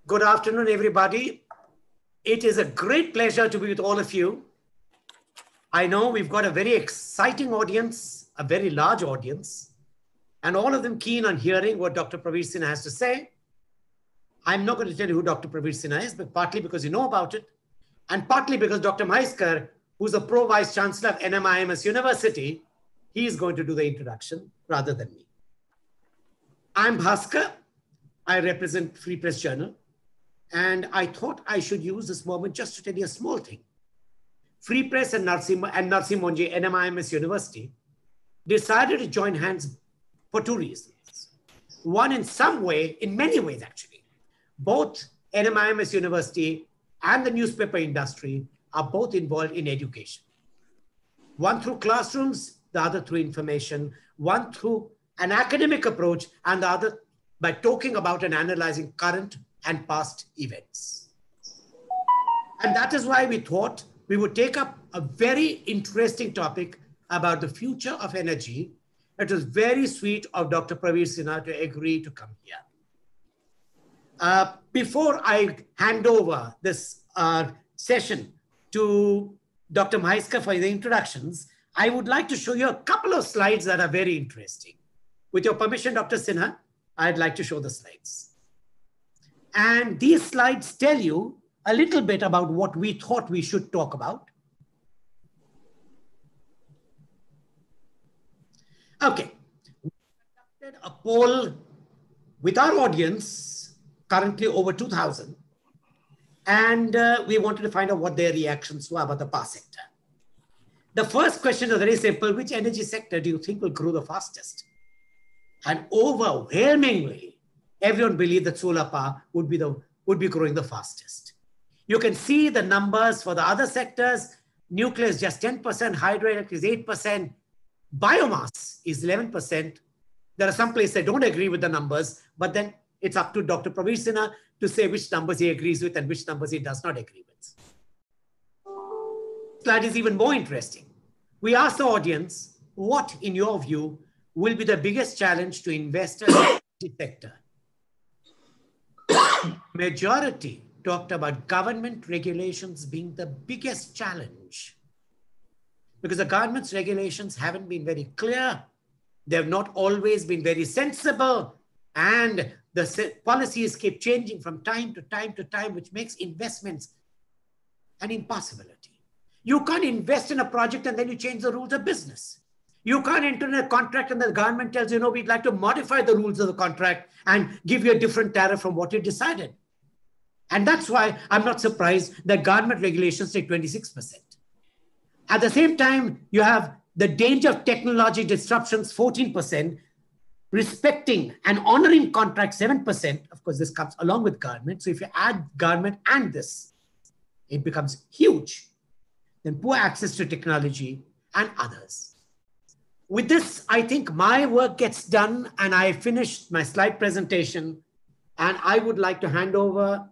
Good afternoon, everybody. It is a great pleasure to be with all of you. I know we've got a very exciting audience, a very large audience, and all of them keen on hearing what Dr. Praveer Sinha has to say. I'm not going to tell you who Dr. Praveer Sinha is, but partly because you know about it, and partly because Dr. Mhaiskar, who's a Pro-Vice Chancellor of NMIMS University, he is going to do the introduction rather than me. I'm Bhaskar. I represent Free Press Journal. And I thought I should use this moment just to tell you a small thing. Free Press and Narsim Monje, NMIMS University, decided to join hands for two reasons. One, in some way, in many ways actually, both NMIMS University and the newspaper industry are both involved in education. One through classrooms, the other through information, one through an academic approach, and the other by talking about and analyzing current and past events. And that is why we thought we would take up a very interesting topic about the future of energy. It was very sweet of Dr. Praveer Sinha to agree to come here. Before I hand over this session to Dr. Mhaiskar for the introductions, I would like to show you a couple of slides that are very interesting. With your permission, Dr. Sinha, I'd like to show the slides. And these slides tell you a little bit about what we thought we should talk about. Okay, we conducted a poll with our audience, currently over 2,000, and we wanted to find out what their reactions were about the power sector. The first question is very simple: which energy sector do you think will grow the fastest? And overwhelmingly, everyone believed that solar power would be growing the fastest. You can see the numbers for the other sectors. Nuclear is just 10%, hydroelectric is 8%, biomass is 11%. There are some places that don't agree with the numbers, but then it's up to Dr. Praveer Sinha to say which numbers he agrees with and which numbers he does not agree with. This slide is even more interesting. We asked the audience, what, in your view, will be the biggest challenge to investors in the energy sector? Majority talked about government regulations being the biggest challenge, because the government's regulations haven't been very clear. They've not always been very sensible, and the policies keep changing from time to time to time, which makes investments an impossibility. You can't invest in a project and then you change the rules of business. You can't enter in a contract and the government tells you, no, we'd like to modify the rules of the contract and give you a different tariff from what you decided. And that's why I'm not surprised that government regulations take 26%. At the same time, you have the danger of technology disruptions, 14%, respecting and honoring contracts, 7%. Of course, this comes along with government. So if you add government and this, it becomes huge. Then poor access to technology and others. With this, I think my work gets done and I finished my slide presentation, and I would like to hand over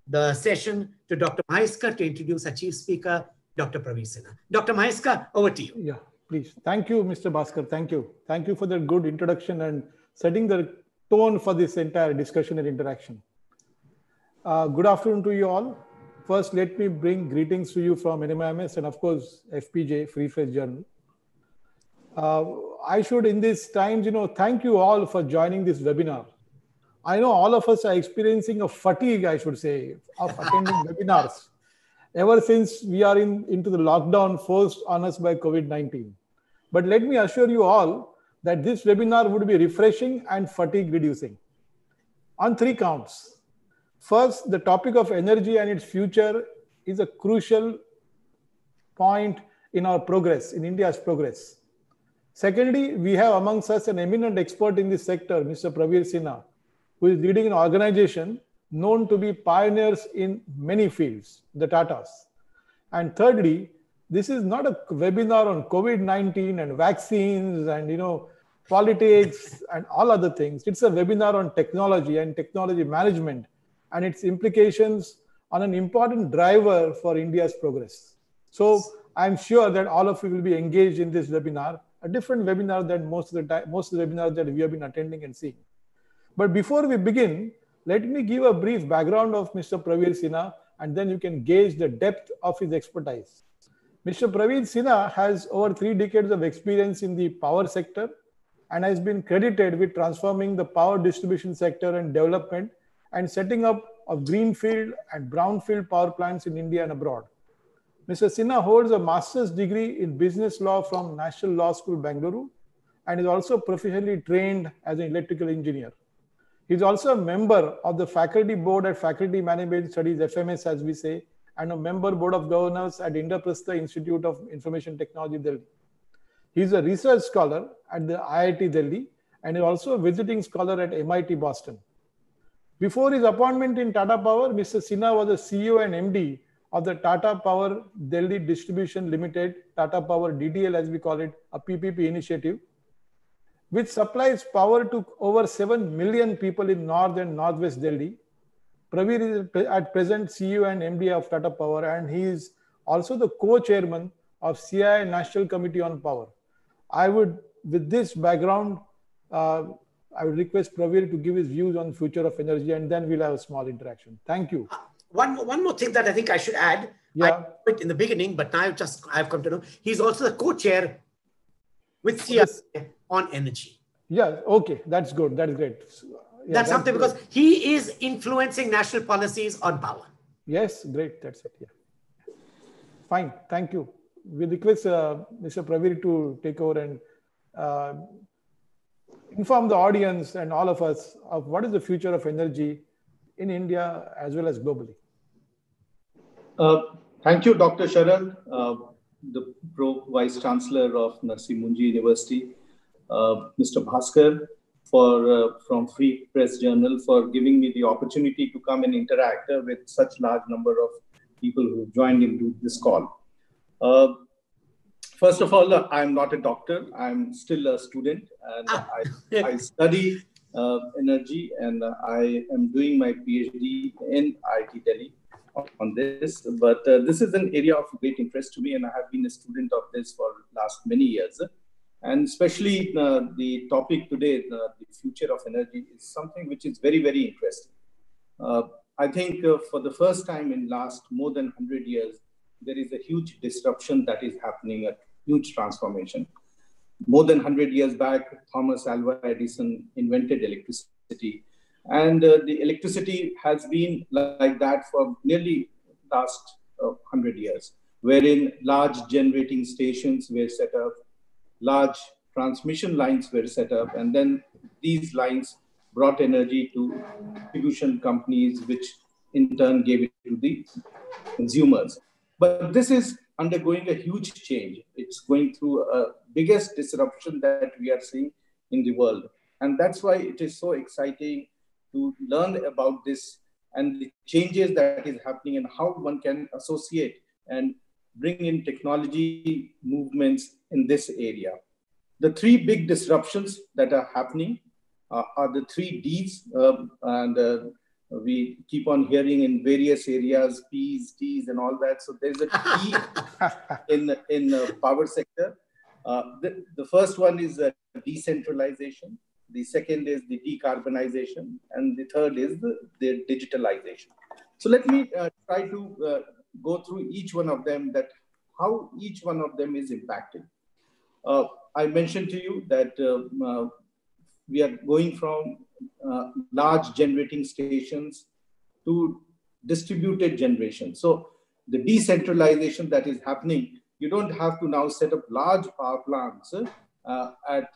the session to Dr. Mhaiskar to introduce our chief speaker, Dr. Praveer Sinha. Dr. Mhaiskar, over to you. Yeah, please. Thank you, Mr. Bhaskar. Thank you. Thank you for the good introduction and setting the tone for this entire discussion and interaction. Good afternoon to you all. First, let me bring greetings to you from NMIMS and of course, FPJ, Free Press Journal. I should in these times, thank you all for joining this webinar. I know all of us are experiencing a fatigue, I should say, of attending webinars ever since we are into the lockdown forced on us by COVID-19. But let me assure you all that this webinar would be refreshing and fatigue reducing on 3 counts. First, the topic of energy and its future is a crucial point in our progress, in India's progress. Secondly, we have amongst us an eminent expert in this sector, Mr. Praveer Sinha, who is leading an organization known to be pioneers in many fields, the Tatas. And thirdly, this is not a webinar on COVID-19 and vaccines and politics and all other things. It's a webinar on technology and technology management and its implications on an important driver for India's progress. So I'm sure that all of you will be engaged in this webinar, a different webinar than most of the webinars that we have been attending and seeing. But before we begin, let me give a brief background of Mr. Praveer Sinha, and then you can gauge the depth of his expertise. Mr. Praveer Sinha has over 3 decades of experience in the power sector and has been credited with transforming the power distribution sector and development and setting up of greenfield and brownfield power plants in India and abroad. Mr. Sinha holds a master's degree in business law from National Law School, Bangalore, and is also professionally trained as an electrical engineer. He is also a member of the faculty board at Faculty Management Studies, FMS as we say, and a member board of governors at Indraprastha Institute of Information Technology, Delhi. He is a research scholar at the IIT Delhi and is also a visiting scholar at MIT Boston. Before his appointment in Tata Power, Mr. Sinha was the CEO and MD of the Tata Power Delhi Distribution Limited, Tata Power DDL as we call it, a PPP initiative, which supplies power to over 7 million people in North and Northwest Delhi. Praveer is at present CEO and MD of Tata Power, and he is also the co-chairman of CII National Committee on Power. I would, with this background, I would request Praveer to give his views on future of energy, and then we'll have a small interaction. Thank you. One more thing that I think I should add. Yeah. I put in the beginning, but now I've come to know he's also the co-chair with CII on energy. Yeah. Okay. That's good. That's great. Yeah, that's something good. Because he is influencing national policies on power. Yes. Great. That's it. Yeah. Fine. Thank you. We request Mr. Praveer to take over and inform the audience and all of us of what is the future of energy in India as well as globally. Thank you, Dr. Sharad, the Pro-Vice Chancellor of Narsi Munji University, Mr. Bhaskar from Free Press Journal for giving me the opportunity to come and interact with such large number of people who joined into this call. First of all, I'm not a doctor. I'm still a student, and I study energy, and I am doing my PhD in IIT Delhi on this. But this is an area of great interest to me, and I have been a student of this for last many years. And especially the topic today, the future of energy, is something which is very, very interesting. I think for the first time in last more than 100 years, there is a huge disruption that is happening, a huge transformation. More than 100 years back, Thomas Alva Edison invented electricity. And the electricity has been like that for nearly last 100 years, wherein large generating stations were set up, large transmission lines were set up, and then these lines brought energy to distribution companies, which in turn gave it to the consumers. But this is undergoing a huge change. It's going through a biggest disruption that we are seeing in the world. And that's why it is so exciting to learn about this and the changes that is happening and how one can associate and bring in technology movements in this area. The 3 big disruptions that are happening are the 3 Ds, and we keep on hearing in various areas, Ps, Ts, and all that. So there's a T in the power sector. The first one is decentralization. The second is the decarbonization. And the third is the digitalization. So let me try to go through each one of them, that how each one of them is impacting. I mentioned to you that we are going from large generating stations to distributed generation. So the decentralization that is happening, you don't have to now set up large power plants at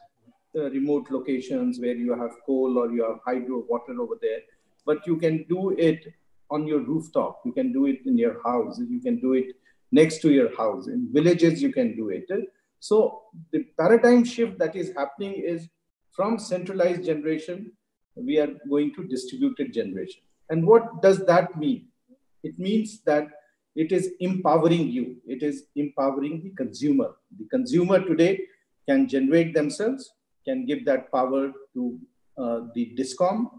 remote locations where you have coal or you have hydro water over there, but you can do it on your rooftop. You can do it in your house. You can do it next to your house. In villages, you can do it. So the paradigm shift that is happening is from centralized generation, we are going to distributed generation. And what does that mean? It means that it is empowering you. It is empowering the consumer. The consumer today can generate themselves, can give that power to the DISCOM,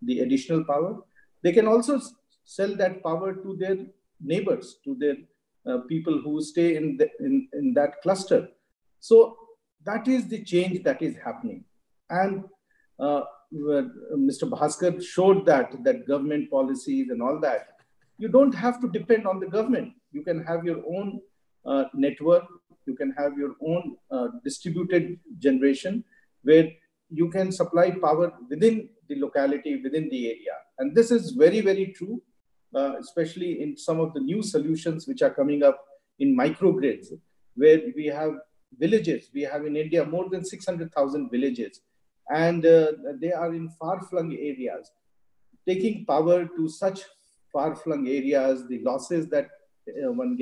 the additional power. They can also sell that power to their neighbors, to their people who stay in that cluster. So that is the change that is happening. And where Mr. Bhaskar showed that government policies and all that, you don't have to depend on the government. You can have your own network. You can have your own distributed generation where you can supply power within the locality, within the area. And this is very, very true, especially in some of the new solutions which are coming up in microgrids, where we have villages. We have in India more than 600,000 villages, and they are in far-flung areas. Taking power to such far-flung areas, the losses that one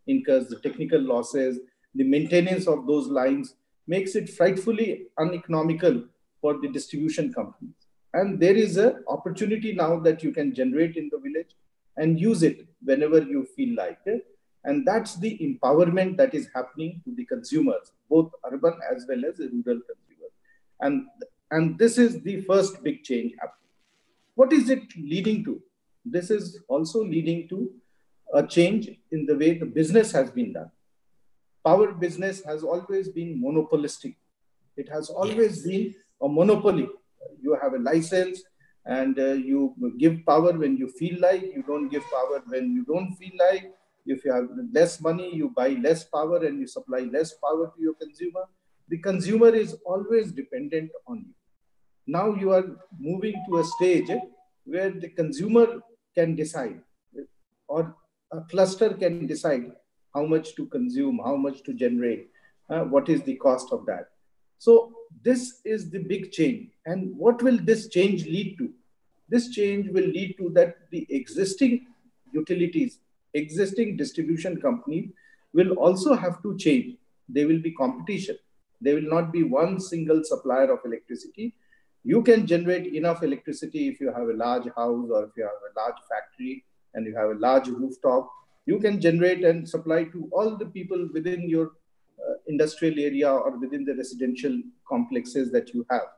incurs, the technical losses, the maintenance of those lines makes it frightfully uneconomical for the distribution companies. And there is an opportunity now that you can generate in the village and use it whenever you feel like it. And that's the empowerment that is happening to the consumers, both urban as well as rural consumers. And this is the first big change happening. What is it leading to? This is also leading to a change in the way the business has been done. Power business has always been monopolistic. It has always been a monopoly. You have a license and you give power when you feel like, you don't give power when you don't feel like. If you have less money, you buy less power and you supply less power to your consumer. The consumer is always dependent on you. Now you are moving to a stage where the consumer can decide, or a cluster can decide how much to consume, how much to generate, what is the cost of that. So this is the big change. And what will this change lead to? This change will lead to that the existing utilities, existing distribution companies will also have to change. There will be competition. There will not be one single supplier of electricity. You can generate enough electricity if you have a large house or if you have a large factory and you have a large rooftop. You can generate and supply to all the people within your industrial area or within the residential complexes that you have.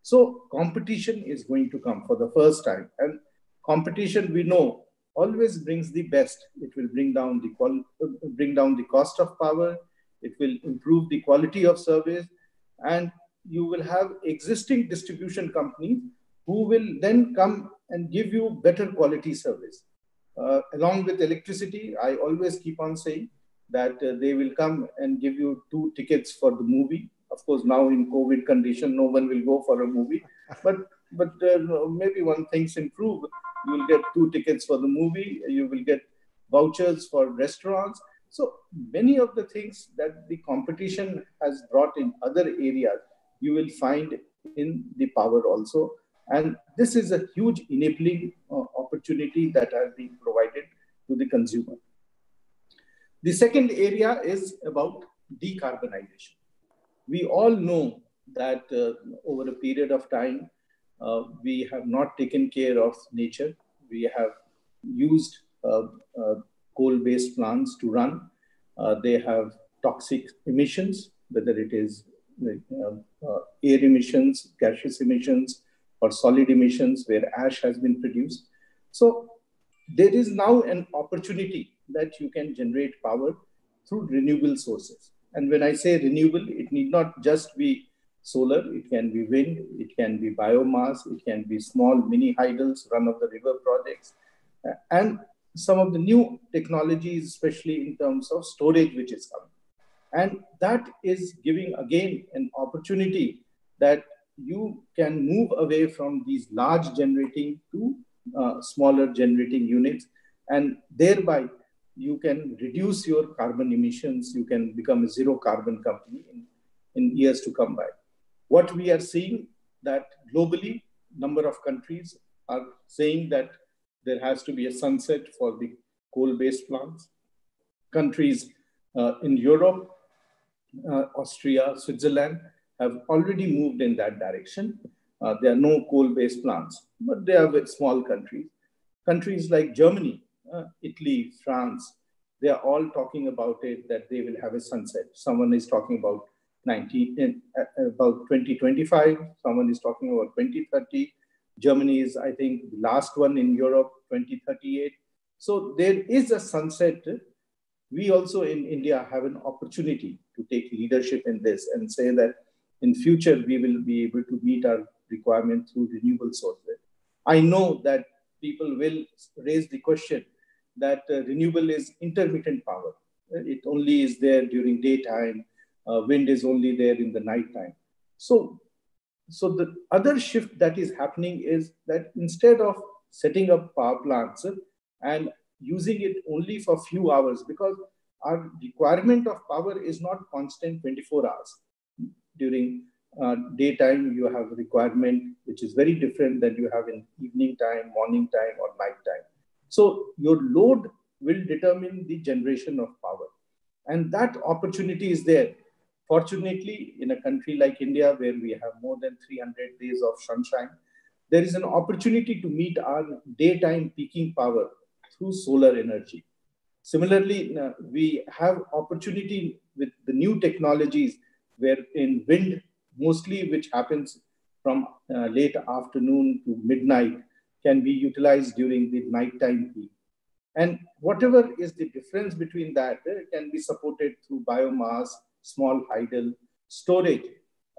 So competition is going to come for the first time. And competition, we know, always brings the best. It will bring down the cost of power. It will improve the quality of service. And you will have existing distribution companies who will then come and give you better quality service. Along with electricity, I always keep on saying that they will come and give you 2 tickets for the movie. Of course, now in COVID condition, no one will go for a movie. But maybe when things improve, you will get 2 tickets for the movie. You will get vouchers for restaurants. So many of the things that the competition has brought in other areas, you will find in the power also. And this is a huge enabling opportunity that has been provided to the consumer. The second area is about decarbonization. We all know that over a period of time, we have not taken care of nature. We have used coal-based plants to run. They have toxic emissions, whether it is air emissions, gaseous emissions, or solid emissions where ash has been produced. So there is now an opportunity that you can generate power through renewable sources. And when I say renewable, it need not just be solar, it can be wind, it can be biomass, it can be small mini hydels, run-of-the-river projects, and some of the new technologies, especially in terms of storage, which is coming. And that is giving, again, an opportunity that you can move away from these large generating to smaller generating units. And thereby, you can reduce your carbon emissions. You can become a zero carbon company in years to come by. What we are seeing that globally, number of countries are saying that there has to be a sunset for the coal-based plants. Countries in Europe, Austria, Switzerland have already moved in that direction. There are no coal-based plants, but they are small countries. Countries like Germany, Italy, France, they are all talking about it, that they will have a sunset. Someone is talking about 2025. Someone is talking about 2030. Germany is, I think, the last one in Europe, 2038. So there is a sunset. We also in India have an opportunity to take leadership in this and say that in future, we will be able to meet our requirement through renewable sources. I know that people will raise the question that renewable is intermittent power. It only is there during daytime. Wind is only there in the nighttime. So the other shift that is happening is that instead of setting up power plants and using it only for a few hours, because our requirement of power is not constant 24 hours. During daytime, you have a requirement which is very different than you have in evening time, morning time, or night time. So your load will determine the generation of power. And that opportunity is there. Fortunately, in a country like India, where we have more than 300 days of sunshine, there is an opportunity to meet our daytime peaking power through solar energy. Similarly, we have opportunity with the new technologies where in wind, mostly which happens from late afternoon to midnight, can be utilized during the nighttime peak. And whatever is the difference between that can be supported through biomass, small hydel, storage.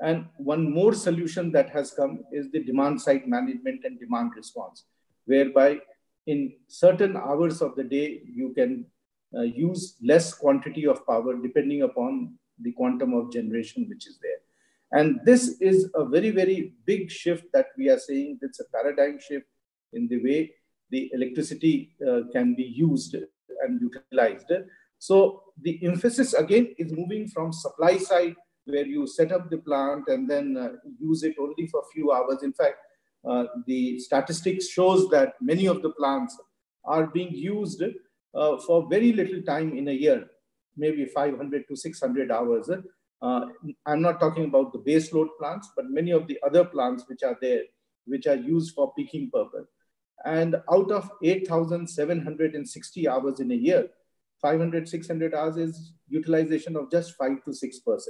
And one more solution that has come is the demand side management and demand response, whereby in certain hours of the day, you can use less quantity of power depending upon the quantum of generation which is there. And this is a very, very big shift that we are seeing. It's a paradigm shift in the way the electricity can be used and utilized. So the emphasis again is moving from supply side, where you set up the plant and then use it only for a few hours. In fact, the statistics shows that many of the plants are being used for very little time in a year, maybe 500 to 600 hours. I'm not talking about the base load plants, but many of the other plants which are there, which are used for peaking purpose. And out of 8,760 hours in a year, 500, 600 hours is utilization of just 5 to 6%.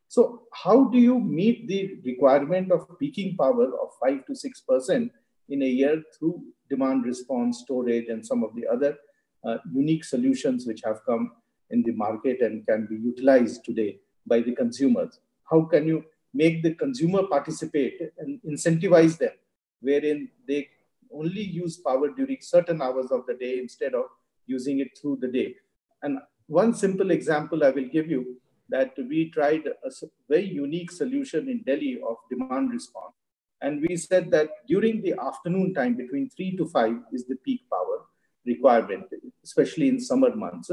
So how do you meet the requirement of peaking power of 5 to 6% in a year through demand response, storage, and some of the other unique solutions which have come in the market and can be utilized today by the consumers? How can you make the consumer participate and incentivize them, wherein they only use power during certain hours of the day instead of using it through the day? And one simple example I will give you, that we tried a very unique solution in Delhi of demand response. And we said that during the afternoon time, between 3 to 5 is the peak power requirement, especially in summer months.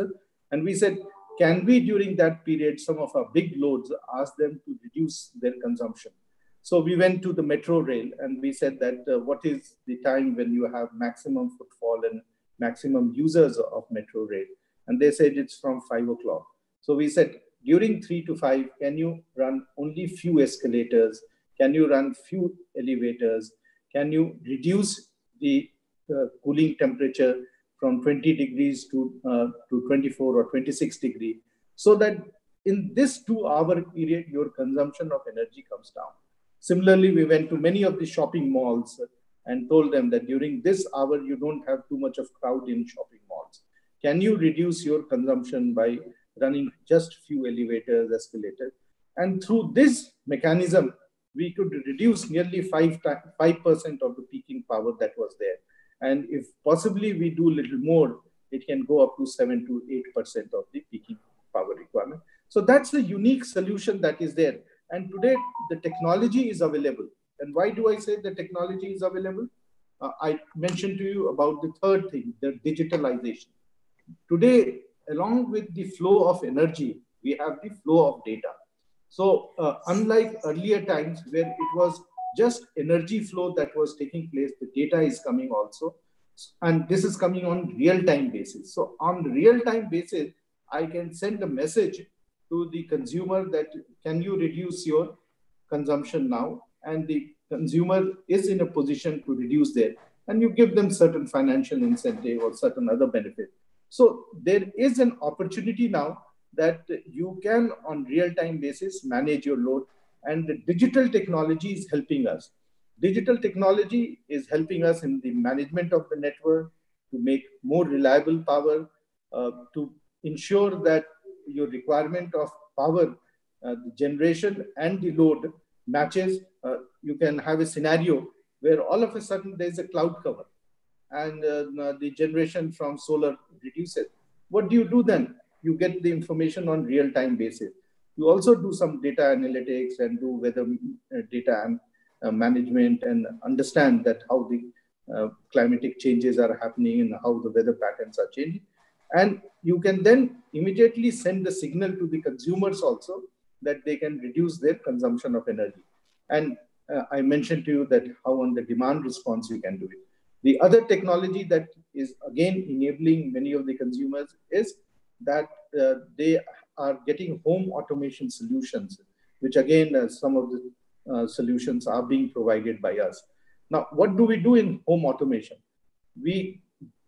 And we said, can we during that period, some of our big loads, ask them to reduce their consumption? So we went to the metro rail and we said that what is the time when you have maximum footfall and maximum users of metro rail? And they said it's from 5 o'clock. So we said, during 3 to 5, can you run only few escalators? Can you run few elevators? Can you reduce the cooling temperature from 20 degrees to 24 or 26 degrees, so that in this 2-hour period, your consumption of energy comes down? Similarly, we went to many of the shopping malls and told them that during this hour, you don't have too much of crowd in shopping malls. Can you reduce your consumption by running just few elevators, escalators? And through this mechanism, we could reduce nearly 5% of the peaking power that was there. And if possibly we do a little more, it can go up to 7 to 8% of the peaking power requirement. So that's a unique solution that is there. And today the technology is available. And why do I say the technology is available? I mentioned to you about the third thing, the digitalization. Today, along with the flow of energy, we have the flow of data. So unlike earlier times where it was just energy flow that was taking place, the data is coming also. And this is coming on real-time basis. So on real-time basis, I can send a message to the consumer that can you reduce your consumption now? And the consumer is in a position to reduce that. And you give them certain financial incentive or certain other benefit. So there is an opportunity now that you can on real-time basis manage your load, and the digital technology is helping us. Digital technology is helping us in the management of the network to make more reliable power, to ensure that your requirement of power, the generation and the load matches. you can have a scenario where all of a sudden there's a cloud cover and the generation from solar reduces. What do you do then? You get the information on real-time basis. You also do some data analytics and do weather data and management, and understand that how the climatic changes are happening and how the weather patterns are changing. And you can then immediately send the signal to the consumers also that they can reduce their consumption of energy. And I mentioned to you that how on the demand response you can do it. The other technology that is again enabling many of the consumers is that they are getting home automation solutions, which again, some of the solutions are being provided by us. Now, what do we do in home automation? We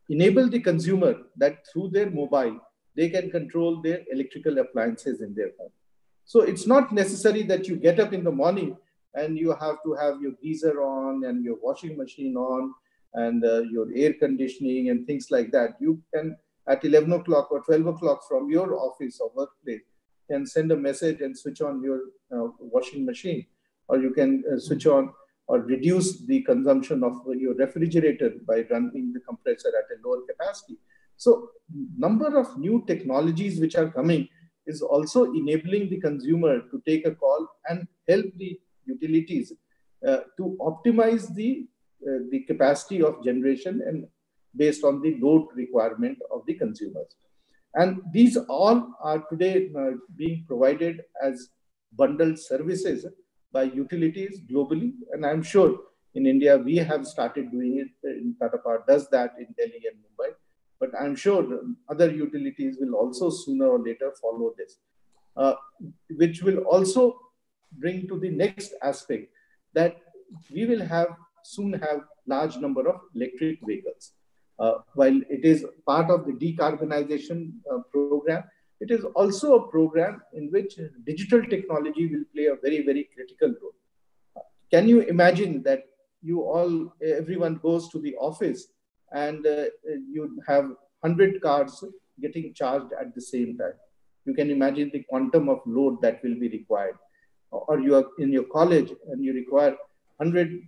enable the consumer that through their mobile, they can control their electrical appliances in their home. So it's not necessary that you get up in the morning and you have to have your geyser on and your washing machine on and your air conditioning and things like that. You can, at 11 o'clock or 12 o'clock from your office or workplace, can send a message and switch on your washing machine, or you can switch on or reduce the consumption of your refrigerator by running the compressor at a lower capacity. So number of new technologies which are coming is also enabling the consumer to take a call and help the utilities to optimize the capacity of generation and based on the load requirement of the consumers. And these all are today being provided as bundled services by utilities globally. And I'm sure in India, we have started doing it. In Tata Power does that in Delhi and Mumbai. But I'm sure other utilities will also sooner or later follow this, which will also bring to the next aspect that we will soon have large number of electric vehicles. While it is part of the decarbonization program, it is also a program in which digital technology will play a very, very critical role. Can you imagine that everyone goes to the office and you have 100 cars getting charged at the same time? You can imagine the quantum of load that will be required. Or you are in your college and you require 100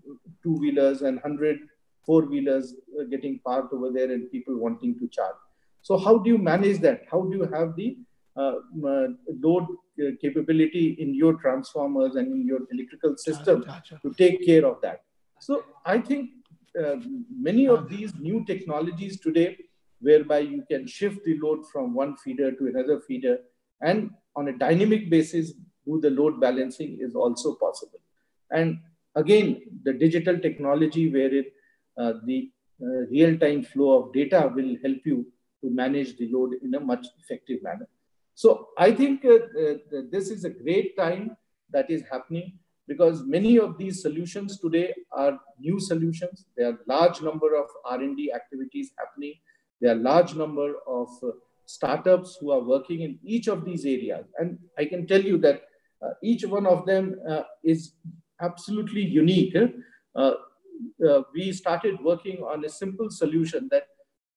two-wheelers and 100 four-wheelers getting parked over there and people wanting to charge. So how do you manage that? How do you have the load capability in your transformers and in your electrical system to take care of that? So I think many of these new technologies today, whereby you can shift the load from one feeder to another feeder and on a dynamic basis do the load balancing, is also possible. And again, the digital technology wherein the real-time flow of data will help you to manage the load in a much effective manner. So I think this is a great time that is happening, because many of these solutions today are new solutions. There are large number of R&D activities happening. There are large number of startups who are working in each of these areas. And I can tell you that each one of them is absolutely unique. We started working on a simple solution that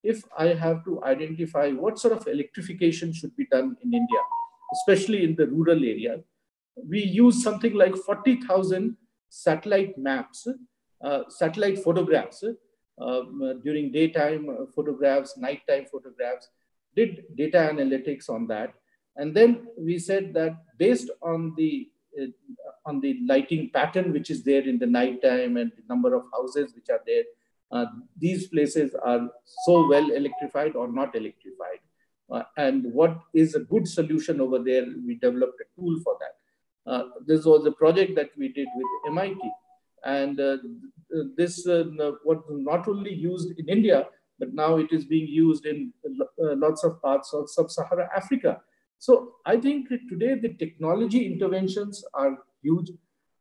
if I have to identify what sort of electrification should be done in India, especially in the rural areas, we use something like 40,000 satellite maps, satellite photographs, during daytime photographs, nighttime photographs, did data analytics on that. And then we said that based on the lighting pattern which is there in the nighttime and the number of houses which are there, these places are so well electrified or not electrified. And what is a good solution over there? We developed a tool for that. This was a project that we did with MIT. And this was not only used in India, but now it is being used in lots of parts of sub-Saharan Africa. So I think today the technology interventions are huge.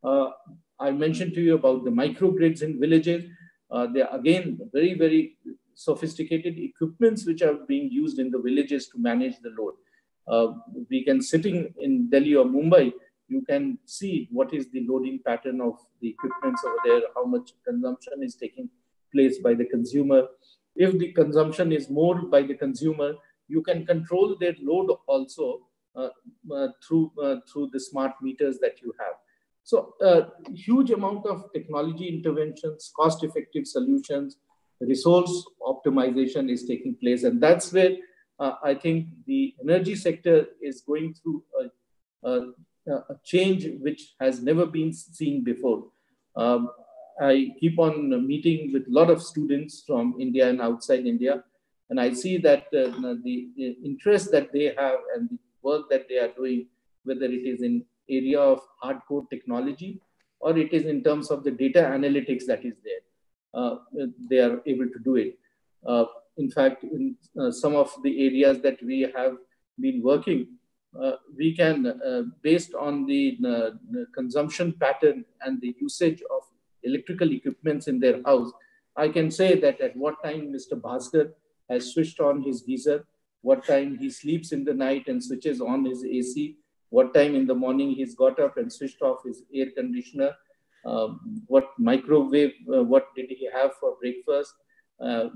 I mentioned to you about the microgrids in villages. They are again very, very sophisticated equipments which are being used in the villages to manage the load. We can, sitting in Delhi or Mumbai, you can see what is the loading pattern of the equipments over there, how much consumption is taking place by the consumer. If the consumption is more by the consumer, you can control their load also through the smart meters that you have. So a huge amount of technology interventions, cost-effective solutions, resource optimization is taking place. And that's where I think the energy sector is going through a change which has never been seen before. I keep on meeting with a lot of students from India and outside India, and I see that the interest that they have and the work that they are doing, whether it is in area of hardcore technology or it is in terms of the data analytics that is there, they are able to do it. In fact, in some of the areas that we have been working, we can, based on the consumption pattern and the usage of electrical equipments in their house, I can say that at what time Mr. Bhaskar has switched on his geyser, what time he sleeps in the night and switches on his AC, what time in the morning he's got up and switched off his air conditioner, what microwave, what did he have for breakfast,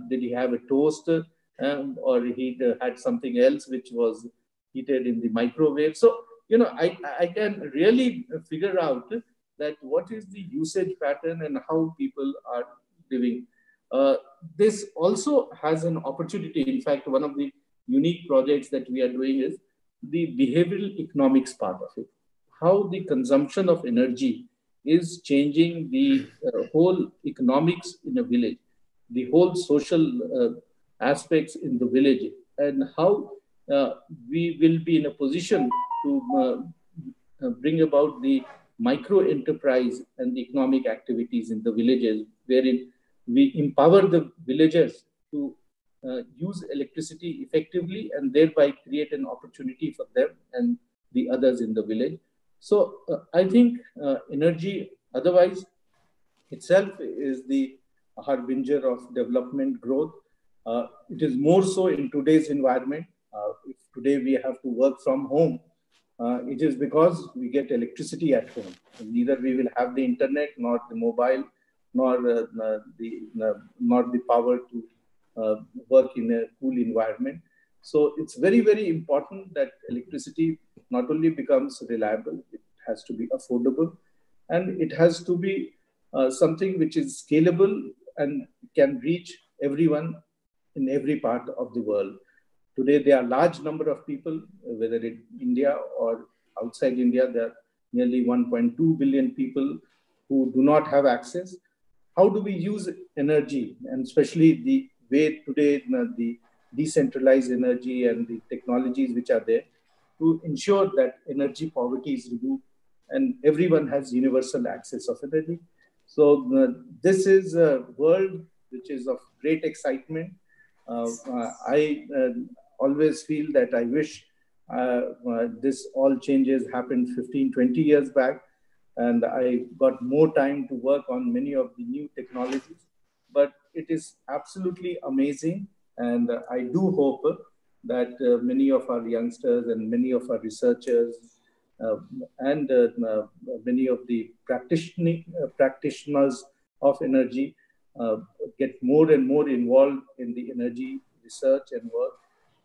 did he have a toast, or he had something else which was heated in the microwave. So, I can really figure out that what is the usage pattern and how people are living. This also has an opportunity. In fact, one of the unique projects that we are doing is the behavioral economics part of it. How the consumption of energy is changing the whole economics in a village, the whole social aspects in the village, and how we will be in a position to bring about the micro enterprise and the economic activities in the villages, wherein we empower the villagers to use electricity effectively and thereby create an opportunity for them and the others in the village. So I think energy otherwise itself is the harbinger of development growth. It is more so in today's environment. If today we have to work from home, it is because we get electricity at home. Neither we will have the internet, nor the mobile, nor the power to work in a cool environment. So it's very, very important that electricity not only becomes reliable, it has to be affordable, and it has to be something which is scalable and can reach everyone in every part of the world. Today, there are large number of people, whether in India or outside India, there are nearly 1.2 billion people who do not have access. How do we use energy, and especially the way today the decentralized energy and the technologies which are there, to ensure that energy poverty is removed and everyone has universal access of energy. So this is a world which is of great excitement. I always feel that I wish this all changes happened 15, 20 years back, and I got more time to work on many of the new technologies. But it is absolutely amazing, and I do hope that many of our youngsters and many of our researchers and many of the practitioners of energy get more and more involved in the energy research and work,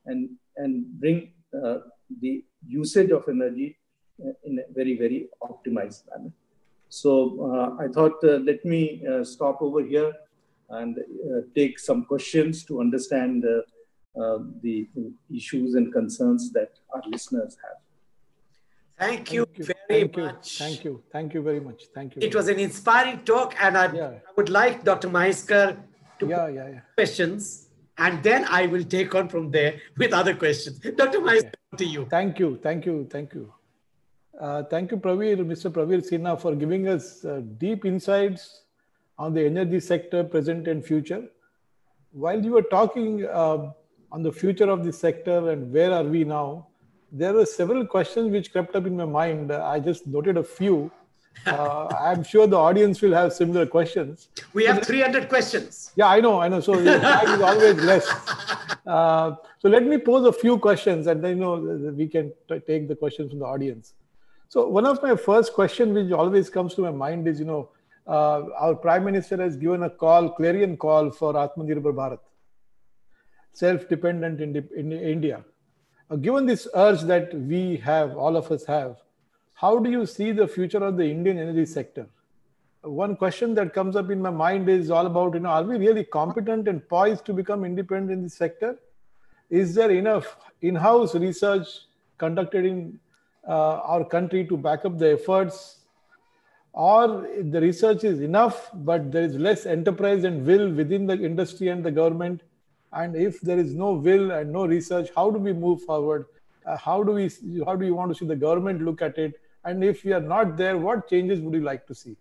and bring the usage of energy in a very, very optimized manner. So I thought, let me stop over here and take some questions to understand the issues and concerns that our listeners have. Thank you very much. Thank you. Thank you very much. Thank you. It was an inspiring talk, and I would like Dr. Mhaiskar to put questions, and then I will take on from there with other questions. Dr. Mhaiskar, to you. Thank you. Thank you. Thank you. Thank you, Mr. Praveer Sinha, for giving us deep insights on the energy sector, present and future. While you were talking on the future of the sector and where are we now, there were several questions which crept up in my mind. I just noted a few. I'm sure the audience will have similar questions. We have 300 questions. Yeah, I know. So time is always less. So let me pose a few questions, and then we can take the questions from the audience. So one of my first questions, which always comes to my mind, is our Prime Minister has given a clarion call for Atmanirbhar Bharat, self-dependent in India. Given this urge that we have, all of us have, how do you see the future of the Indian energy sector? One question that comes up in my mind is all about, are we really competent and poised to become independent in this sector? Is there enough in-house research conducted in our country to back up the efforts? Or the research is enough, but there is less enterprise and will within the industry and the government? And if there is no will and no research, how do we move forward? How do you want to see the government look at it? And if we are not there, what changes would you like to see?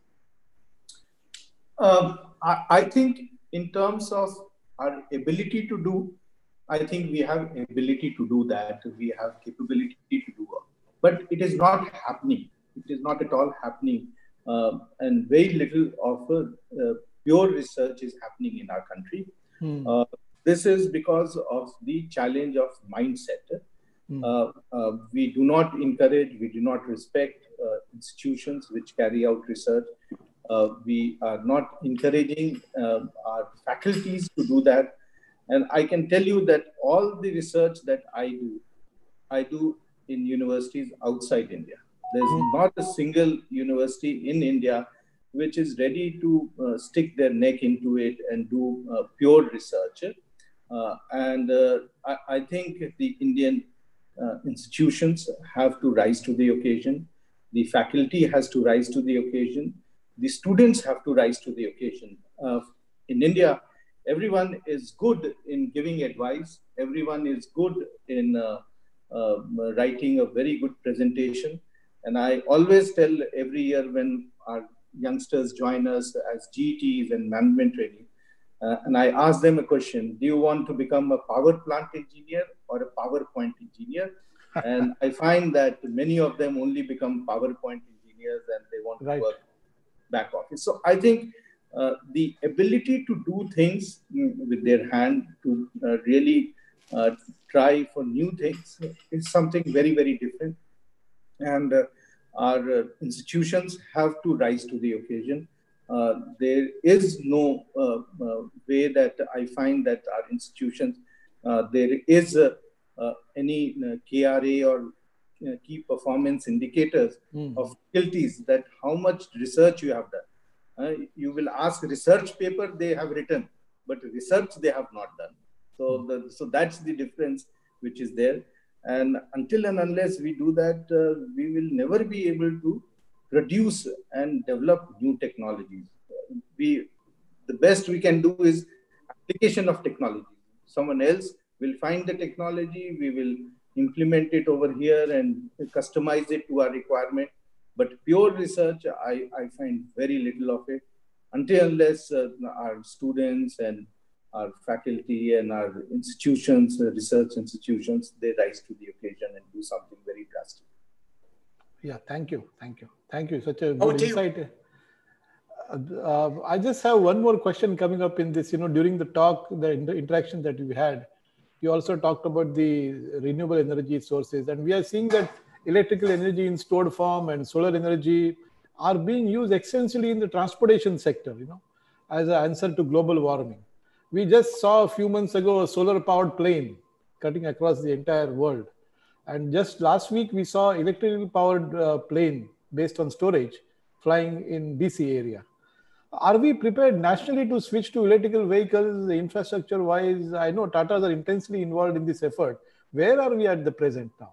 I think in terms of our ability to do, I think we have ability to do that. We have capability to do it. But it is not happening. It is not at all happening. And very little of pure research is happening in our country. This is because of the challenge of mindset. We do not encourage, we do not respect institutions which carry out research. We are not encouraging our faculties to do that. And I can tell you that all the research that I do in universities outside India. There's not a single university in India which is ready to stick their neck into it and do pure research. I think the Indian institutions have to rise to the occasion. The faculty has to rise to the occasion. The students have to rise to the occasion. In India, everyone is good in giving advice. Everyone is good in writing a very good presentation. And I always tell every year when our youngsters join us as GTs and management training, and I ask them a question: do you want to become a power plant engineer or a PowerPoint engineer? And I find that many of them only become PowerPoint engineers and they want to work back office. So I think the ability to do things with their hand, to really try for new things, is something very, very different. And our institutions have to rise to the occasion. There is no way that I find that our institutions, there is any KRA or key performance indicators of faculties that how much research you have done. You will ask research paper they have written, but research they have not done. So that's the difference which is there. And until and unless we do that, we will never be able to produce and develop new technologies. The best we can do is application of technology. Someone else will find the technology, we will implement it over here and customize it to our requirement. But pure research, I find very little of it, until unless our students and our faculty and our institutions, research institutions, they rise to the occasion and do something very drastic. Yeah, thank you. Such a good insight. I just have one more question coming up in this. During the talk, the interaction that we had, you also talked about the renewable energy sources, and we are seeing that electrical energy in stored form and solar energy are being used extensively in the transportation sector, as an answer to global warming. We just saw a few months ago a solar-powered plane cutting across the entire world. And just last week, we saw electrically powered plane based on storage flying in DC area. Are we prepared nationally to switch to electrical vehicles infrastructure-wise? I know Tatas are intensely involved in this effort. Where are we at the present now?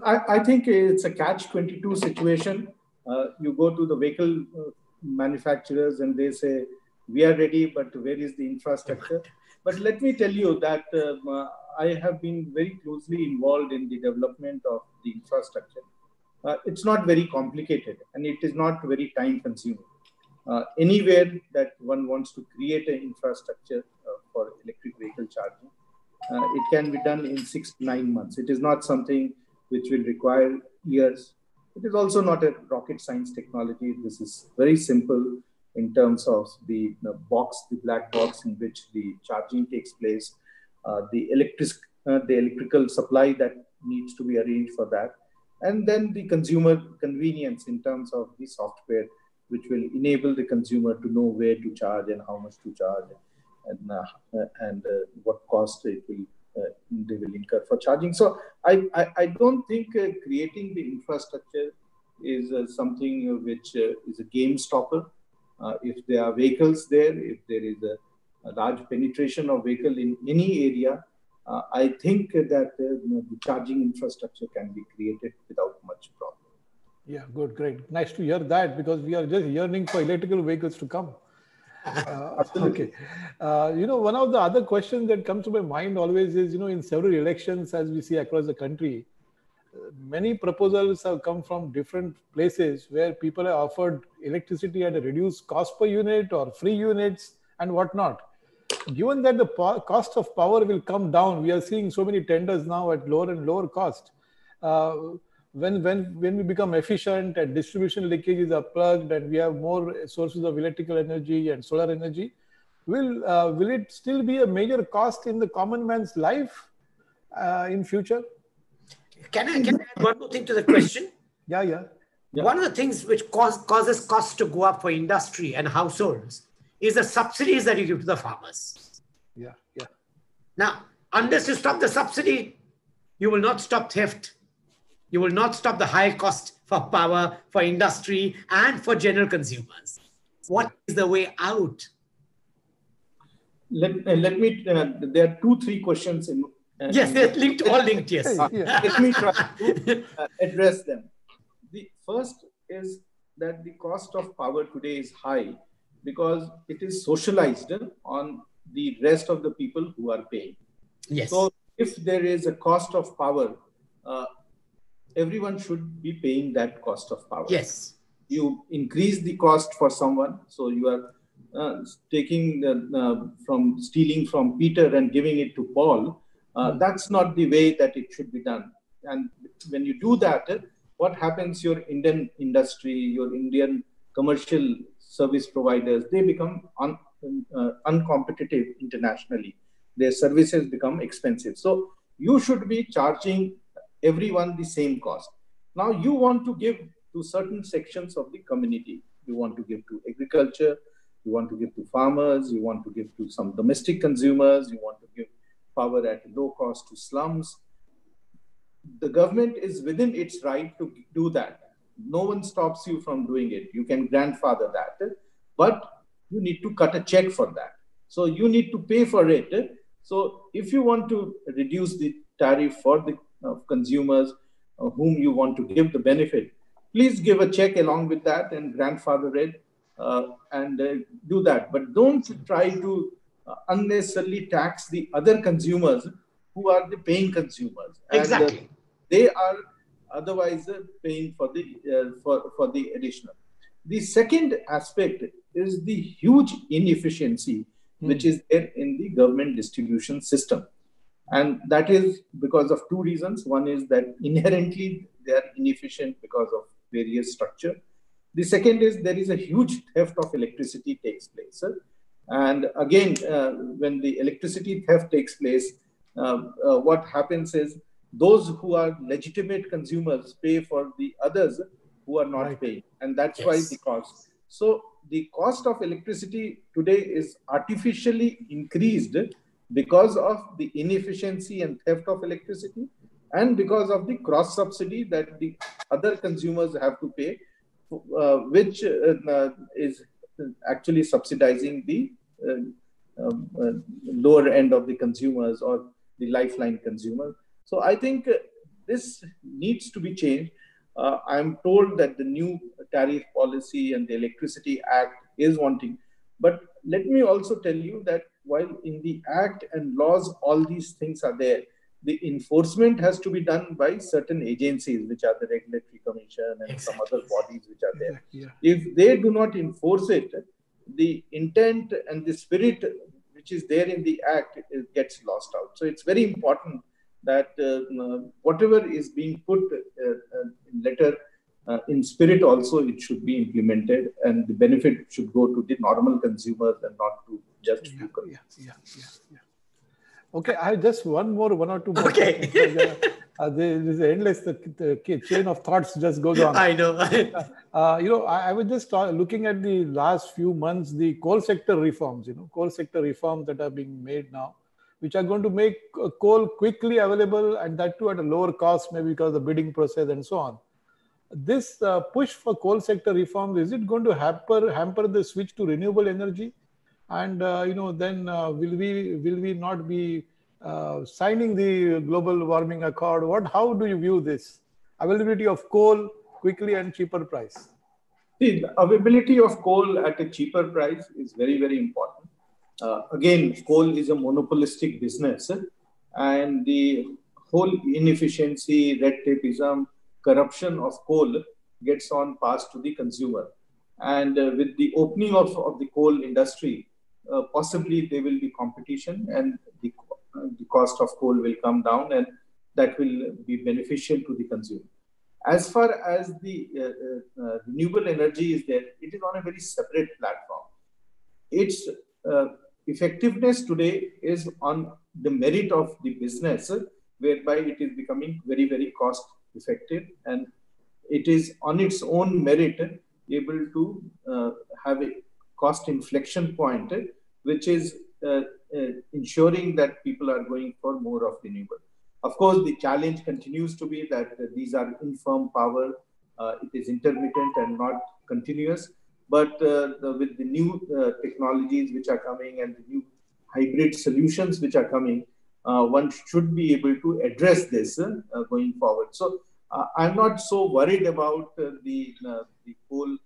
I think it's a catch-22 situation. You go to the vehicle manufacturers and they say, we are ready, but where is the infrastructure? But let me tell you that I have been very closely involved in the development of the infrastructure. It's not very complicated and it is not very time consuming. Anywhere that one wants to create an infrastructure for electric vehicle charging, it can be done in 6 to 9 months. It is not something which will require years. It is also not a rocket science technology. This is very simple in terms of the box, the black box in which the charging takes place, the electrical supply that needs to be arranged for that, and then the consumer convenience in terms of the software, which will enable the consumer to know where to charge and how much to charge and what cost it will they will incur for charging. So I don't think creating the infrastructure is something which is a game stopper. If there are vehicles there, if there is a large penetration of vehicle in any area, I think that the charging infrastructure can be created without much problem. Yeah, good, great. Nice to hear that, because we are just yearning for electrical vehicles to come. Okay. One of the other questions that comes to my mind always is, in several elections, as we see across the country, many proposals have come from different places where people are offered electricity at a reduced cost per unit or free units and whatnot. Given that the cost of power will come down, we are seeing so many tenders now at lower and lower cost. When we become efficient and distribution leakages are plugged and we have more sources of electrical energy and solar energy, will it still be a major cost in the common man's life in future? Can I add one more thing to the question? Yeah. One of the things which causes costs to go up for industry and households is the subsidies that you give to the farmers. Yeah. Now, unless you stop the subsidy, you will not stop theft. You will not stop the high cost for power, for industry, and for general consumers. What is the way out? Let me, there are 2-3 questions in. Yes, they're all linked, yes. Let me try to address them. The first is that the cost of power today is high because it is socialized on the rest of the people who are paying. Yes. So if there is a cost of power, everyone should be paying that cost of power. Yes. You increase the cost for someone, so you are taking from stealing from Peter and giving it to Paul. That's not the way that it should be done. And when you do that, what happens? Your Indian industry, your Indian commercial service providers, they become uncompetitive internationally. Their services become expensive. So you should be charging everyone the same cost. Now you want to give to certain sections of the community. You want to give to agriculture, you want to give to farmers, you want to give to some domestic consumers, you want to give power at low cost to slums. The government is within its right to do that. No one stops you from doing it. You can grandfather that, but you need to cut a check for that. So you need to pay for it. So if you want to reduce the tariff for the consumers whom you want to give the benefit, please give a check along with that and grandfather it and do that. But don't try to unnecessarily tax the other consumers who are the paying consumers. Exactly. And, they are otherwise paying for the additional. The second aspect is the huge inefficiency which is there in the government distribution system. And that is because of 2 reasons. One is that inherently they are inefficient because of various structure. The second is there is a huge theft of electricity takes place. And again, when the electricity theft takes place, what happens is those who are legitimate consumers pay for the others who are not paying. And that's why the cost. So the cost of electricity today is artificially increased because of the inefficiency and theft of electricity and because of the cross subsidy that the other consumers have to pay, which is actually subsidizing the lower end of the consumers or the lifeline consumers. So I think this needs to be changed. I'm told that the new tariff policy and the Electricity Act is wanting. But let me also tell you that while in the Act and laws, all these things are there, the enforcement has to be done by certain agencies, which are the Regulatory Commission and some other bodies which are there. If they do not enforce it, the intent and the spirit which is there in the Act gets lost out. So it's very important that whatever is being put in letter, in spirit also it should be implemented, and the benefit should go to the normal consumers and not to just few consumers. Okay, I have just one or two more. Okay. There's endless, the chain of thoughts just goes on. I know. I was just looking at the last few months, the coal sector reforms, coal sector reforms that are being made now, which are going to make coal quickly available, and that too at a lower cost, maybe because of the bidding process and so on. This push for coal sector reforms, is it going to hamper the switch to renewable energy? And then will we not be signing the global warming accord? How do you view this availability of coal quickly and cheaper price? See, the availability of coal at a cheaper price is very, very important. Again, coal is a monopolistic business, and the whole inefficiency, red tapeism, corruption of coal gets on passed to the consumer. And with the opening of the coal industry, possibly there will be competition, and the cost of coal will come down, and that will be beneficial to the consumer. As far as the renewable energy is there, it is on a very separate platform. Its effectiveness today is on the merit of the business, whereby it is becoming very, very cost effective, and it is on its own merit able to have a cost inflection point, which is ensuring that people are going for more of renewable. Of course, the challenge continues to be that these are infirm power, it is intermittent and not continuous. But with the new technologies which are coming and the new hybrid solutions which are coming, one should be able to address this going forward. So I'm not so worried about the coal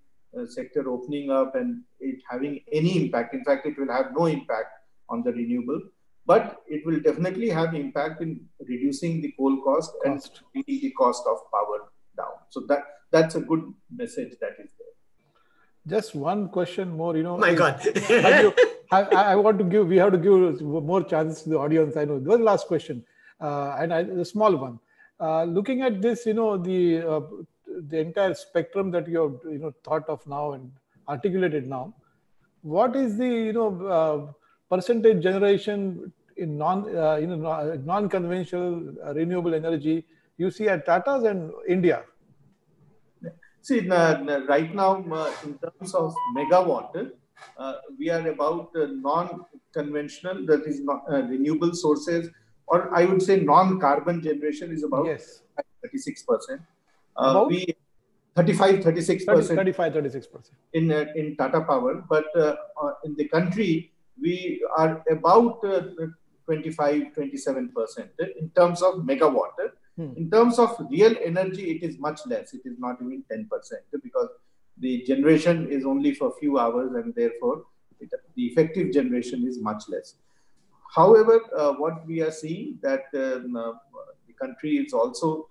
sector opening up and it having any impact. In fact, it will have no impact on the renewable, but it will definitely have impact in reducing the coal cost and bringing the cost of power down. So that's a good message that is there. Just one question more, My God. I want to give, we have to give more chances to the audience. I know. One last question, a small one. Looking at this, the entire spectrum that you have, thought of now and articulated now, what is the, percentage generation in non-conventional renewable energy you see at Tata's and India? See, right now, in terms of megawatt, we are about non-conventional, that is not renewable sources, or I would say non-carbon generation is about 36%. We 35-36% in Tata Power, but in the country we are about 25-27% in terms of megawatt. In terms of real energy, it is much less. It is not even 10% because the generation is only for a few hours, and therefore the effective generation is much less. However, what we are seeing that the country is also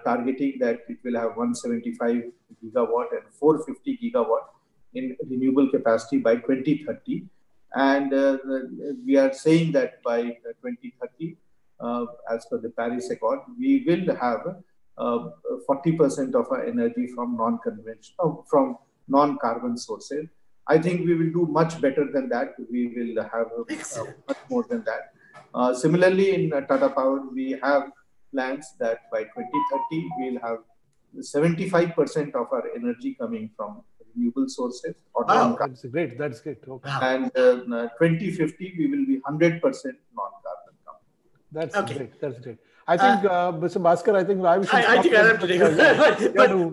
targeting that it will have 175 gigawatt and 450 gigawatt in renewable capacity by 2030. And we are saying that by 2030, as per the Paris Accord, we will have 40% of our energy from non-conventional, from non-carbon sources. I think we will do much better than that. We will have much more than that. Similarly, in Tata Power, we have plans that by 2030, we'll have 75% of our energy coming from renewable sources. Or that's great. That's great. Okay. And 2050, we will be 100% non-carbon. That's great. That's great. I think, Mr. Bhaskar, I think I have to take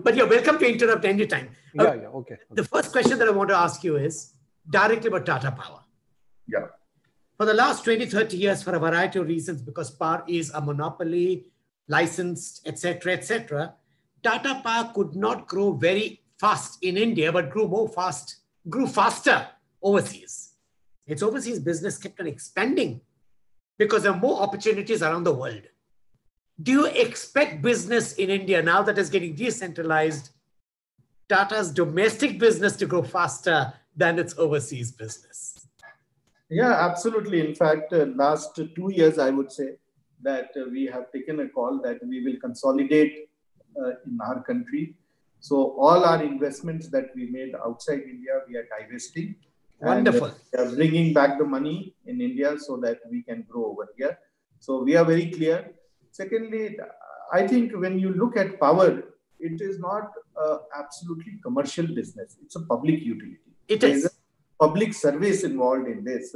but you're welcome to interrupt anytime. Okay. The first question that I want to ask you is directly about Tata Power. Yeah. For the last 20, 30 years, for a variety of reasons, because power is a monopoly, licensed, etc., Tata Power could not grow very fast in India, but grew faster overseas. Its overseas business kept on expanding because there are more opportunities around the world. Do you expect business in India, now that it's getting decentralized, Tata's domestic business to grow faster than its overseas business? Yeah, absolutely. In fact, last 2 years, I would say that we have taken a call that we will consolidate in our country. So all our investments that we made outside India, we are divesting. Wonderful. And we are bringing back the money in India so that we can grow over here. So we are very clear. Secondly, I think when you look at power, it is not absolutely commercial business. It's a public utility. It is. There is a public service involved in this.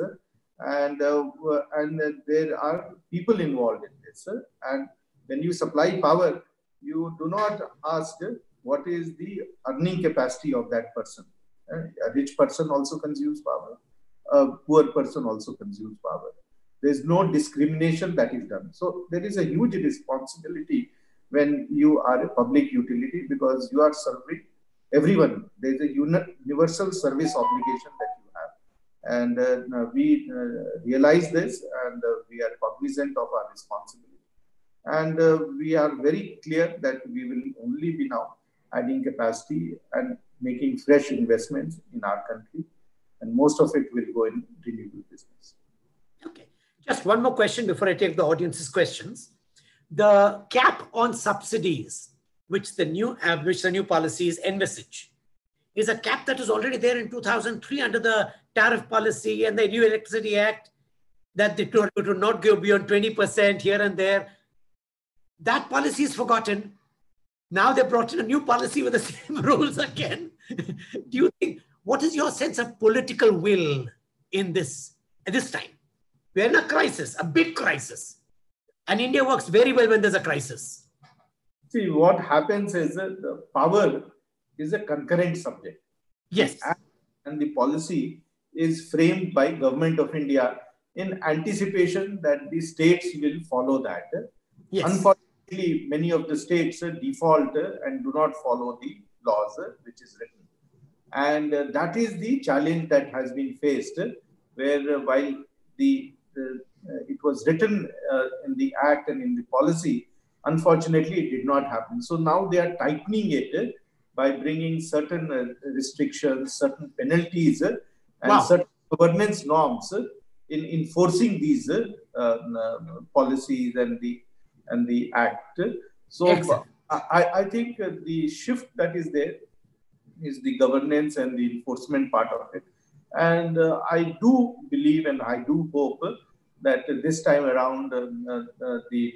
and there are people involved in this. And when you supply power, you do not ask what is the earning capacity of that person. A rich person also consumes power. A poor person also consumes power. There is no discrimination that is done. So there is a huge responsibility when you are a public utility, because you are serving everyone. There is a universal service obligation that you have. And we realize this, and we are cognizant of our responsibility. And we are very clear that we will only be now adding capacity and making fresh investments in our country. And most of it will go in renewable business. Okay. Just one more question before I take the audience's questions. The cap on subsidies, which the new policies envisage, is a cap that was already there in 2003 under the tariff policy and the new Electricity Act, that it would not go beyond 20% here and there. That policy is forgotten. Now they brought in a new policy with the same rules again. Do you think, what is your sense of political will in this at this time? We're in a crisis, a big crisis. And India works very well when there's a crisis. See, what happens is that the power is a concurrent subject. Yes. And the policy is framed by Government of India in anticipation that the states will follow that. Yes. Unfortunately, many of the states default and do not follow the laws which is written. And that is the challenge that has been faced, where while it was written in the Act and in the policy, unfortunately, it did not happen. So now they are tightening it by bringing certain restrictions, certain penalties, and certain governance norms in enforcing these policies and the Act. So I think the shift that is there is the governance and the enforcement part of it. And I do believe and I do hope that this time around the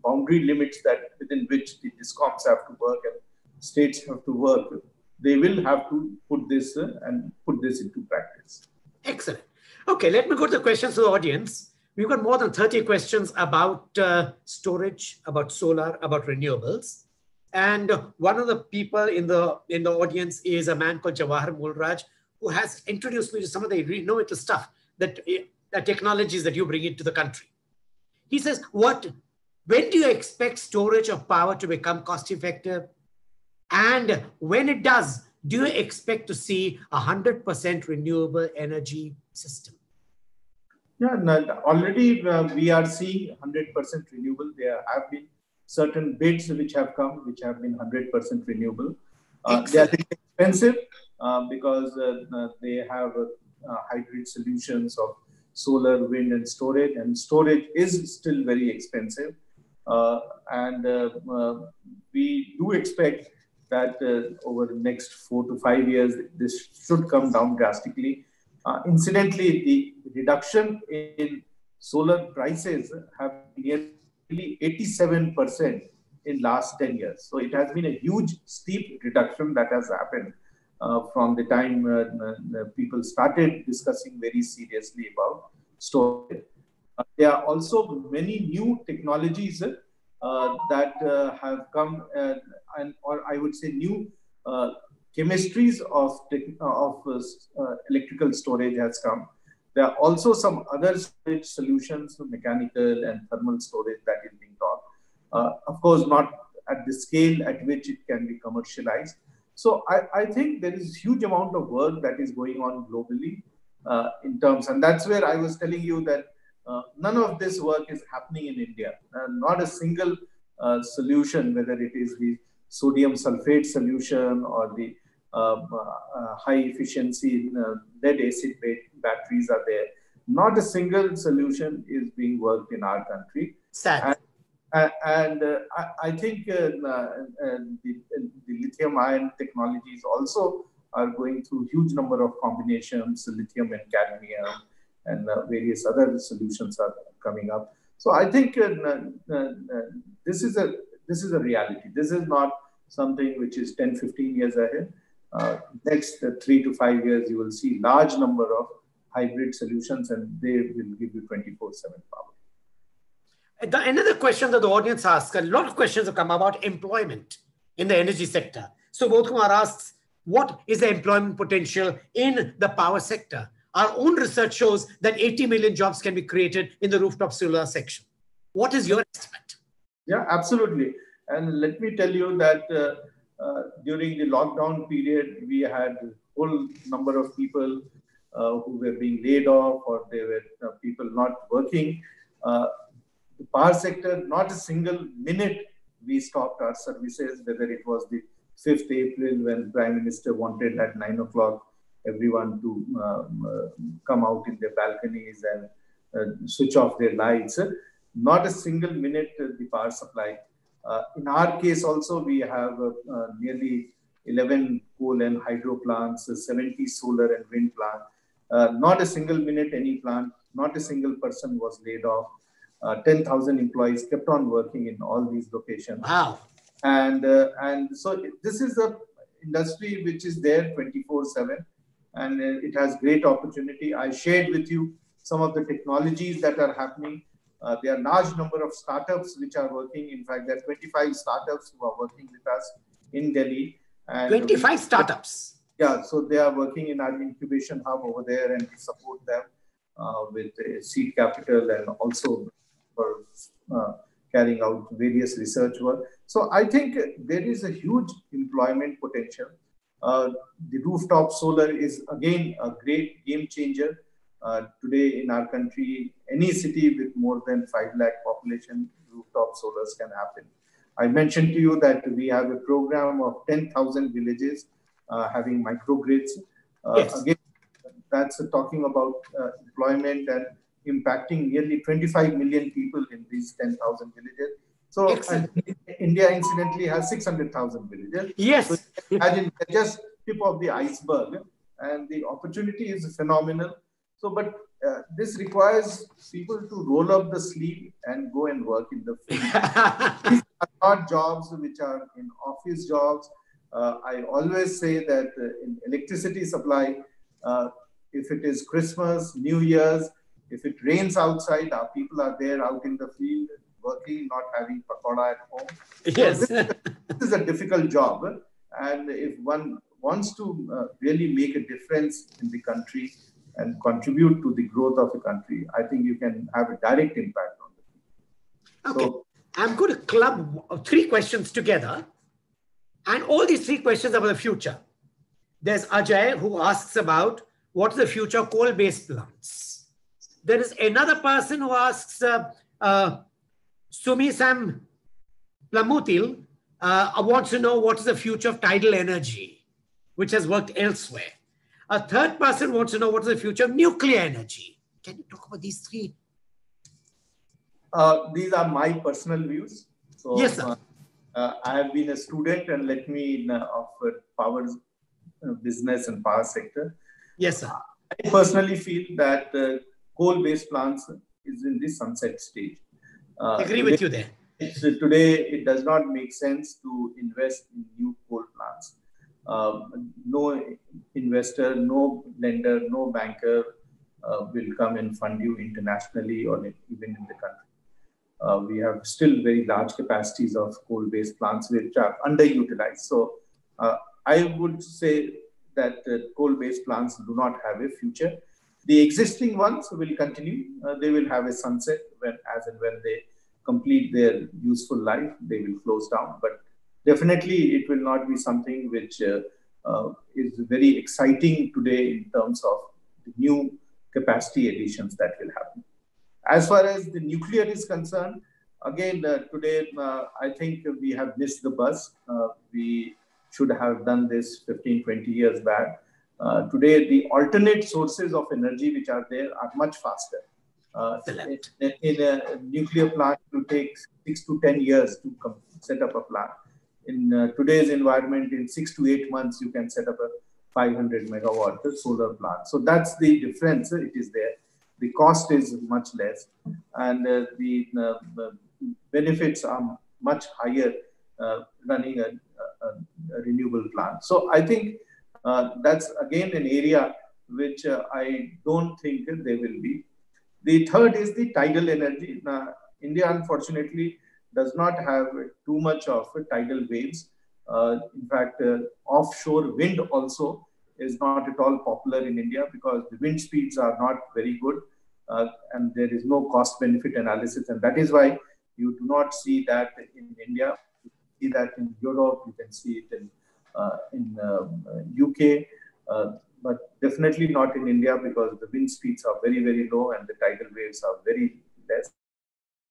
boundary limits that within which the DISCOMs have to work and states have to work, they will have to put this into practice. Excellent. Okay, let me go to the questions of the audience. We've got more than 30 questions about storage, about solar, about renewables. And one of the people in the audience is a man called Jawahar Mulraj, who has introduced me to some of the innovative stuff, the technologies that you bring into the country. He says, when do you expect storage of power to become cost effective? And when it does, do you expect to see 100% renewable energy system? Yeah, already we are seeing 100% renewable. There have been certain bids which have come, which have been 100% renewable. They are expensive because they have hybrid solutions of solar, wind, and storage is still very expensive. We do expect that over the next 4 to 5 years, this should come down drastically. Incidentally, the reduction in solar prices have been nearly 87% in last 10 years. So it has been a huge, steep reduction that has happened from the time people started discussing very seriously about storage. There are also many new technologies that have come, or I would say new chemistries of electrical storage has come. There are also some other storage solutions, mechanical and thermal storage that is being taught. Of course, not at the scale at which it can be commercialized. So I think there is huge amount of work that is going on globally in terms, and that's where I was telling you that none of this work is happening in India. Not a single solution, whether it is the sodium sulfate solution or the high efficiency lead acid batteries are there. Not a single solution is being worked in our country. Sad. And I think the lithium ion technologies also are going through huge number of combinations, lithium and cadmium, and various other solutions are coming up. So I think this is a reality. This is not something which is 10-15 years ahead. Next 3 to 5 years, you will see large number of hybrid solutions, and they will give you 24/7 power. Another question that the audience asks, a lot of questions have come about employment in the energy sector. So Bodh Kumar asks, what is the employment potential in the power sector? Our own research shows that 80 million jobs can be created in the rooftop solar section. What is your estimate? Yeah, absolutely. And let me tell you that during the lockdown period, we had a whole number of people who were being laid off, or they were people not working. The power sector, not a single minute we stopped our services, whether it was the 5th April when Prime Minister wanted at 9 o'clock everyone to come out in their balconies and switch off their lights. Not a single minute the power supply. In our case also, we have nearly 11 coal and hydro plants, 70 solar and wind plants. Not a single minute any plant, not a single person was laid off. 10,000 employees kept on working in all these locations. Wow. And so this is a industry which is there 24/7, and it has great opportunity. I shared with you some of the technologies that are happening. There are large number of startups which are working. In fact, there are 25 startups who are working with us in Delhi. And 25 startups. Yeah, so they are working in our incubation hub over there, and we support them with seed capital and also for carrying out various research work. So I think there is a huge employment potential. The rooftop solar is again a great game changer. Today in our country, any city with more than 5 lakh population, rooftop solars can happen. I mentioned to you that we have a program of 10,000 villages having microgrids. Yes. Again, that's talking about employment and impacting nearly 25 million people in these 10,000 villages. So India incidentally has 600,000 villages. Yes. So imagine just tip of the iceberg, and the opportunity is phenomenal. So, but this requires people to roll up the sleeve and go and work in the field. These are not jobs which are in office jobs. I always say that in electricity supply, if it is Christmas, New Year's, if it rains outside, our people are there out in the field working, not having pakoda at home. Yes. So this is a difficult job. And if one wants to really make a difference in the country and contribute to the growth of the country, I think you can have a direct impact on the people. Okay. So, I'm going to club 3 questions together. And all these 3 questions are about the future. There's Ajay who asks about what is the future of coal-based plants. There is another person who asks, Sumisam Plamutil wants to know what is the future of tidal energy, which has worked elsewhere. A third person wants to know what is the future of nuclear energy. Can you talk about these 3? These are my personal views. So, yes, sir. I have been a student, and let me of power business and power sector. Yes, sir. I personally feel that coal-based plants is in the sunset stage. Agree with you there. Today, it does not make sense to invest in new coal plants. No investor, no lender, no banker will come and fund you internationally or even in the country. We have still very large capacities of coal-based plants which are underutilized. So I would say that coal-based plants do not have a future. The existing ones will continue. They will have a sunset as and when they complete their useful life, they will close down. But definitely it will not be something which is very exciting today in terms of the new capacity additions that will happen. As far as the nuclear is concerned, again, today, I think we have missed the bus. We should have done this 15, 20 years back. Today, the alternate sources of energy which are there are much faster. In a nuclear plant, it will take 6 to 10 years to set up a plant. In today's environment, in 6 to 8 months, you can set up a 500 megawatt solar plant. So that's the difference. It is there. The cost is much less, and the benefits are much higher running a renewable plant. So I think that's again an area which I don't think they will be. The third is the tidal energy. Now, India, unfortunately, does not have too much of tidal waves. In fact, offshore wind also is not at all popular in India because the wind speeds are not very good, and there is no cost-benefit analysis, and that is why you do not see that in India. You see that in Europe, you can see it in UK, but definitely not in India because the wind speeds are very, very low and the tidal waves are very less,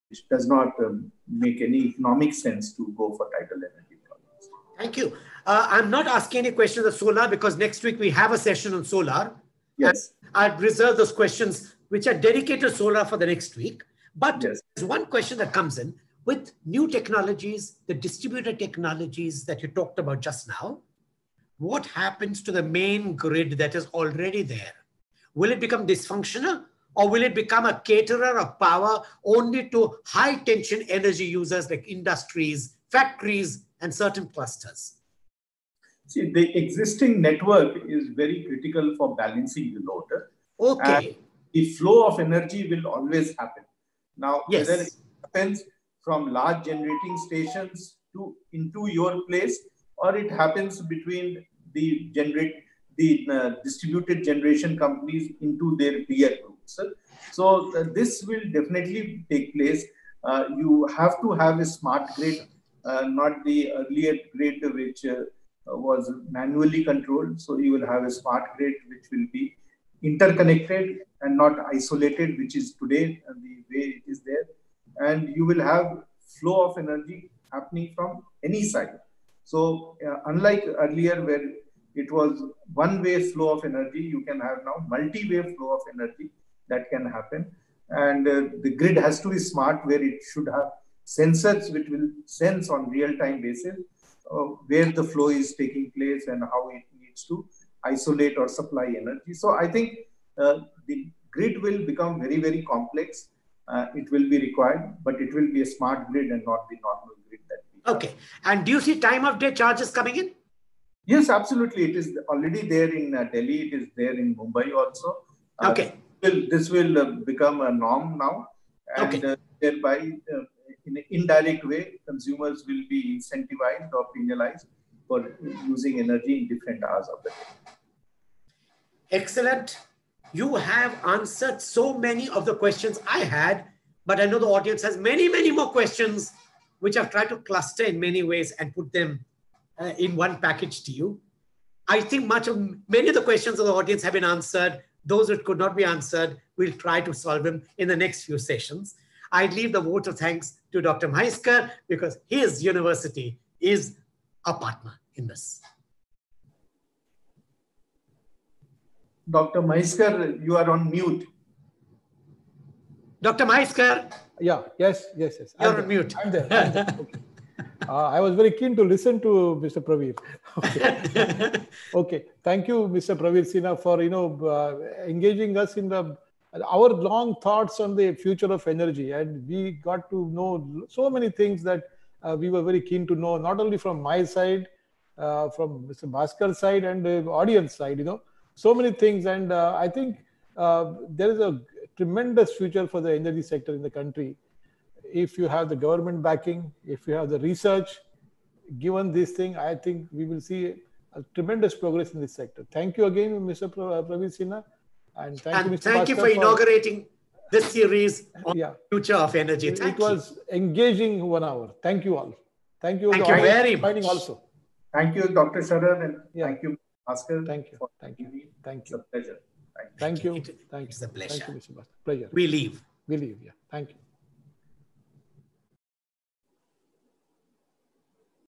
which does not make any economic sense to go for tidal energy projects. Thank you. I'm not asking any questions of solar because next week we have a session on solar. Yes. I'd reserve those questions which are dedicated to solar for the next week. But Yes. there's one question that comes in with new technologies, the distributed technologies that you talked about just now. What happens to the main grid that is already there? Will it become dysfunctional or will it become a caterer of power only to high tension energy users like industries, factories, and certain clusters? See, the existing network is very critical for balancing the load. Okay. And the flow of energy will always happen. Now, Yes. whether it happens from large generating stations into your place, or it happens between the distributed generation companies into their peer groups. So this will definitely take place. You have to have a smart grid, not the earlier grid which was manually controlled. So you will have a smart grid which will be interconnected and not isolated, which is today the way it is there. And you will have flow of energy happening from any side. So unlike earlier where it was one-way flow of energy, you can have now multi-way flow of energy that can happen. And the grid has to be smart where it should have sensors which will sense on real-time basis where the flow is taking place and how it needs to isolate or supply energy. So I think the grid will become very, very complex. It will be required, but it will be a smart grid and not the normal grid that we have. Okay. And do you see time of day charges coming in? Yes, absolutely. It is already there in Delhi. It is there in Mumbai also. Okay. This will become a norm now. And Okay. thereby, in an indirect way, consumers will be incentivized or penalized for using energy in different hours of the day. Excellent. You have answered so many of the questions I had, but I know the audience has many, many more questions, which I've tried to cluster in many ways and put them in one package to you. I think many of the questions of the audience have been answered. Those that could not be answered, we'll try to solve them in the next few sessions. I leave the vote of thanks to Dr. Mhaiskar because his university is a partner in this. Dr. Mhaiskar, you are on mute. Dr. Mhaiskar. Yeah, yes. You're on mute. I'm there. Okay. I was very keen to listen to Mr. Praveer. Okay. Okay. Thank you, Mr. Praveer Sinha, for engaging us in our long thoughts on the future of energy, and we got to know so many things that we were very keen to know, not only from my side, from Mr. Bhaskar's side, and the audience side. So many things, and I think there is a tremendous future for the energy sector in the country. If you have the government backing, if you have the research, given this thing, I think we will see a tremendous progress in this sector. Thank you again, Mr. Praveer Sinha. And thank you, Mr. Thank you Bhaskar, for inaugurating this series on the future of energy. It was engaging 1 hour. Thank you all. Thank you. Thank you very much. Also. Thank you, Dr. Sharad, and thank you, Bhaskar. Thank you. Thank you. It's a pleasure. Thank you. It's a pleasure. Thank you, Mr. Bhaskar. Pleasure. We leave. Yeah. Thank you.